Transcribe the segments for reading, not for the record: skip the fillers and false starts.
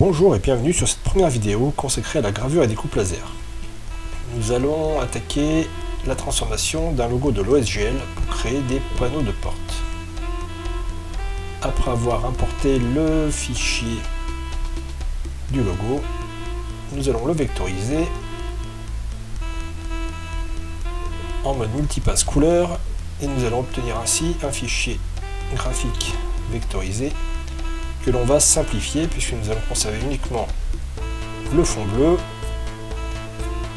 Bonjour et bienvenue sur cette première vidéo consacrée à la gravure et découpe laser. Nous allons attaquer la transformation d'un logo de l'OSGL pour créer des panneaux de porte. Après avoir importé le fichier du logo, nous allons le vectoriser en mode multipasse couleur et nous allons obtenir ainsi un fichier graphique vectorisé que l'on va simplifier puisque nous allons conserver uniquement le fond bleu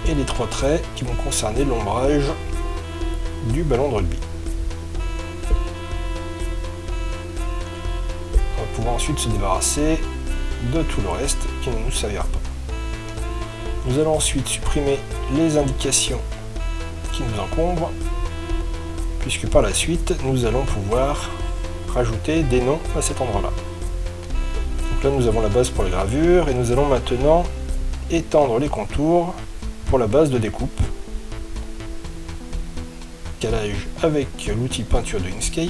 et les trois traits qui vont concerner l'ombrage du ballon de rugby. On va pouvoir ensuite se débarrasser de tout le reste qui ne nous servira pas. Nous allons ensuite supprimer les indications qui nous encombrent puisque par la suite nous allons pouvoir rajouter des noms à cet endroit-là. Donc là nous avons la base pour les gravures et nous allons maintenant étendre les contours pour la base de découpe. Décalage avec l'outil peinture de Inkscape.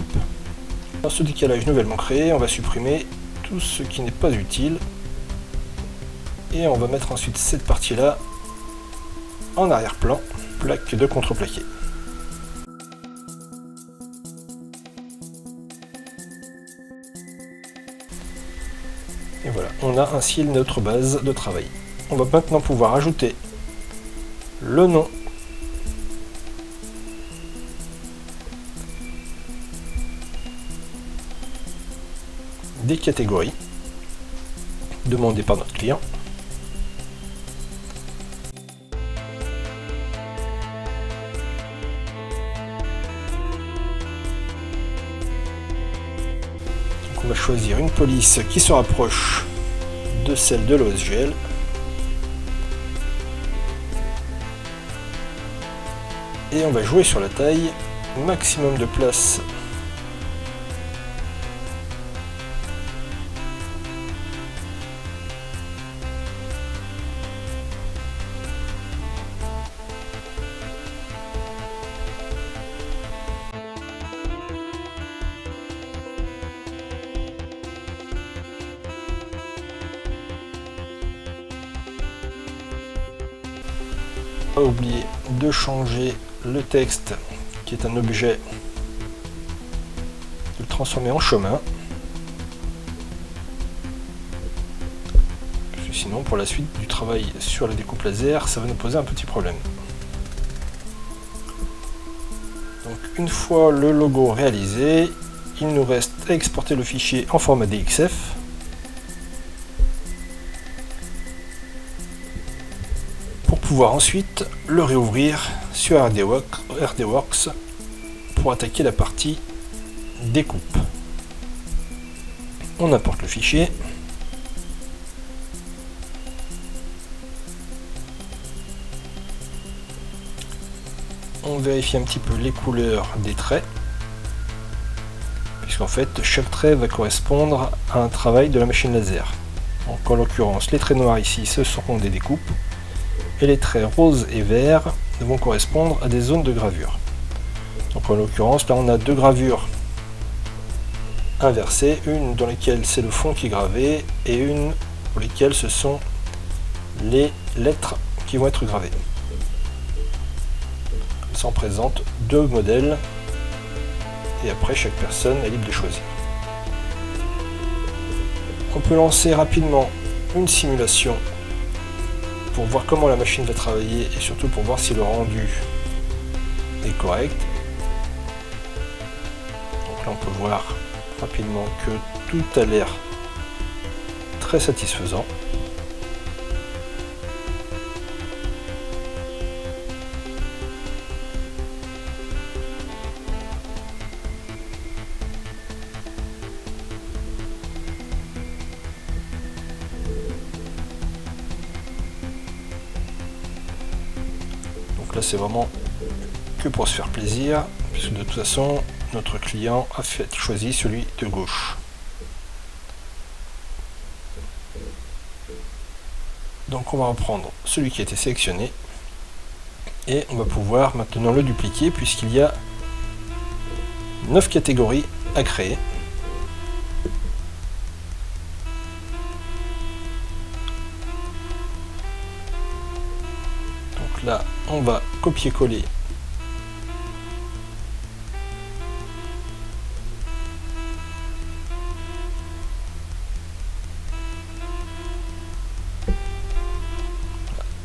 Dans ce décalage nouvellement créé, on va supprimer tout ce qui n'est pas utile et on va mettre ensuite cette partie-là en arrière-plan, plaque de contreplaqué. Et voilà, on a ainsi notre base de travail. On va maintenant pouvoir ajouter le nom, des catégories demandées par notre client, on va choisir une police qui se rapproche de celle de l'OSGL. Et on va jouer sur la taille, maximum de place . Pas oublier de changer le texte qui est un objet, de le transformer en chemin, parce que sinon pour la suite du travail sur la découpe laser ça va nous poser un petit problème. Donc une fois le logo réalisé, il nous reste à exporter le fichier en format DXF. Pouvoir ensuite le réouvrir sur RDWorks pour attaquer la partie découpe. On importe le fichier. On vérifie un petit peu les couleurs des traits, puisqu'en fait chaque trait va correspondre à un travail de la machine laser. Donc en l'occurrence les traits noirs ici ce seront des découpes, et les traits roses et verts vont correspondre à des zones de gravure. Donc en l'occurrence là on a deux gravures inversées, une dans laquelle c'est le fond qui est gravé et une pour lesquelles ce sont les lettres qui vont être gravées. Ça en présente deux modèles et après chaque personne est libre de choisir. On peut lancer rapidement une simulation pour voir comment la machine va travailler et surtout pour voir si le rendu est correct. Donc là on peut voir rapidement que tout a l'air très satisfaisant. Là c'est vraiment que pour se faire plaisir, puisque de toute façon notre client a choisi celui de gauche. Donc on va reprendre celui qui a été sélectionné et on va pouvoir maintenant le dupliquer puisqu'il y a 9 catégories à créer. on va copier-coller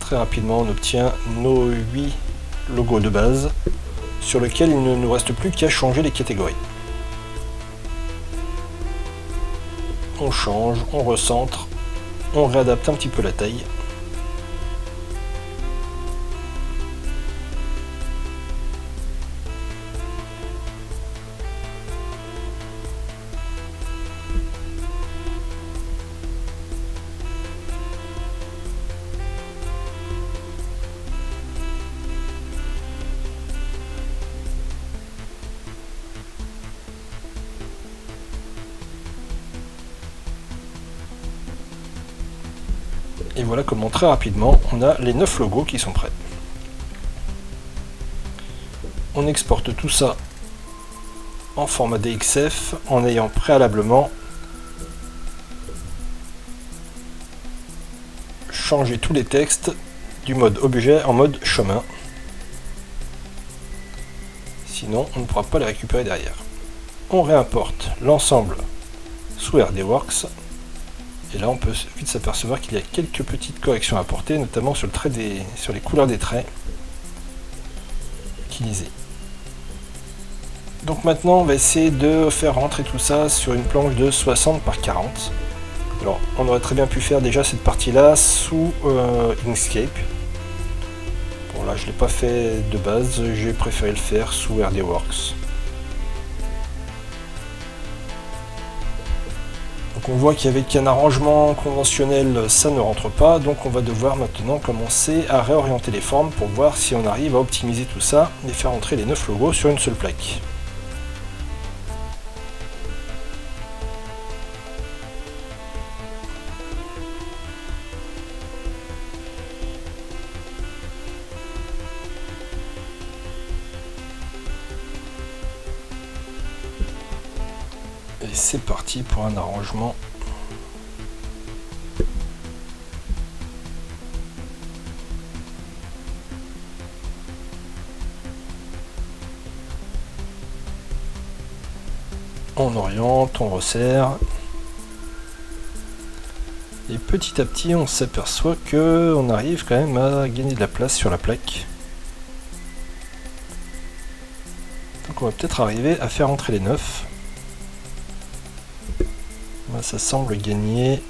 très rapidement. On obtient nos 8 logos de base sur lesquels il ne nous reste plus qu'à changer les catégories. On change, on recentre, on réadapte un petit peu la taille. Et voilà comment très rapidement on a les 9 logos qui sont prêts. On exporte tout ça en format DXF en ayant préalablement changé tous les textes du mode objet en mode chemin. Sinon on ne pourra pas les récupérer derrière. On réimporte l'ensemble sous RDWorks. Et là, on peut vite s'apercevoir qu'il y a quelques petites corrections à apporter, notamment sur, sur les couleurs des traits utilisés. Donc maintenant, on va essayer de faire rentrer tout ça sur une planche de 60 par 40. Alors, on aurait très bien pu faire déjà cette partie-là sous Inkscape. Bon, là, je ne l'ai pas fait de base, j'ai préféré le faire sous RDWorks. Donc on voit qu'avec un arrangement conventionnel ça ne rentre pas, donc on va devoir maintenant commencer à réorienter les formes pour voir si on arrive à optimiser tout ça et faire entrer les 9 logos sur une seule plaque. Et c'est parti pour un arrangement. On oriente, on resserre. Et petit à petit, on s'aperçoit que on arrive quand même à gagner de la place sur la plaque. Donc on va peut-être arriver à faire entrer les 9. Ça semble gagner.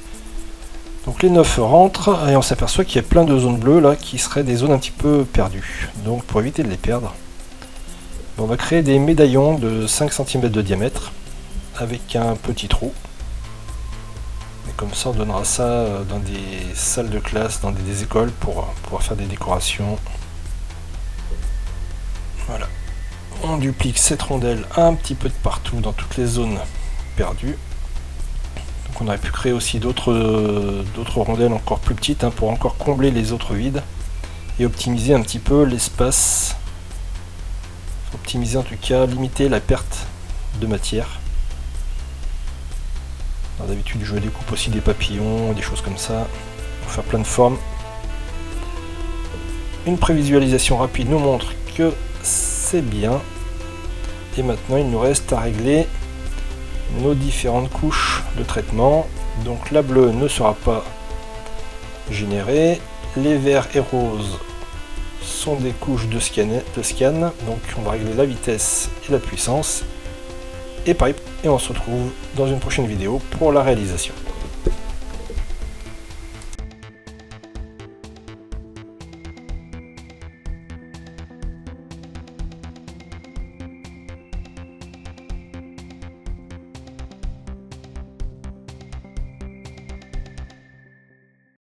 Donc les 9 rentrent et on s'aperçoit qu'il y a plein de zones bleues là qui seraient des zones un petit peu perdues. Donc pour éviter de les perdre, on va créer des médaillons de 5 cm de diamètre avec un petit trou. Et comme ça on donnera ça dans des salles de classe, dans des écoles pour pouvoir faire des décorations. Voilà. On duplique cette rondelle un petit peu de partout dans toutes les zones perdues. On aurait pu créer aussi d'autres rondelles encore plus petites pour encore combler les autres vides et optimiser un petit peu l'espace. Optimiser en tout cas, limiter la perte de matière. D'habitude je découpe aussi des papillons, des choses comme ça, pour faire plein de formes. Une prévisualisation rapide nous montre que c'est bien. Et maintenant il nous reste à régler nos différentes couches de traitement. Donc la bleue ne sera pas générée, les verts et roses sont des couches de scan, donc on va régler la vitesse et la puissance et pareil, et on se retrouve dans une prochaine vidéo pour la réalisation.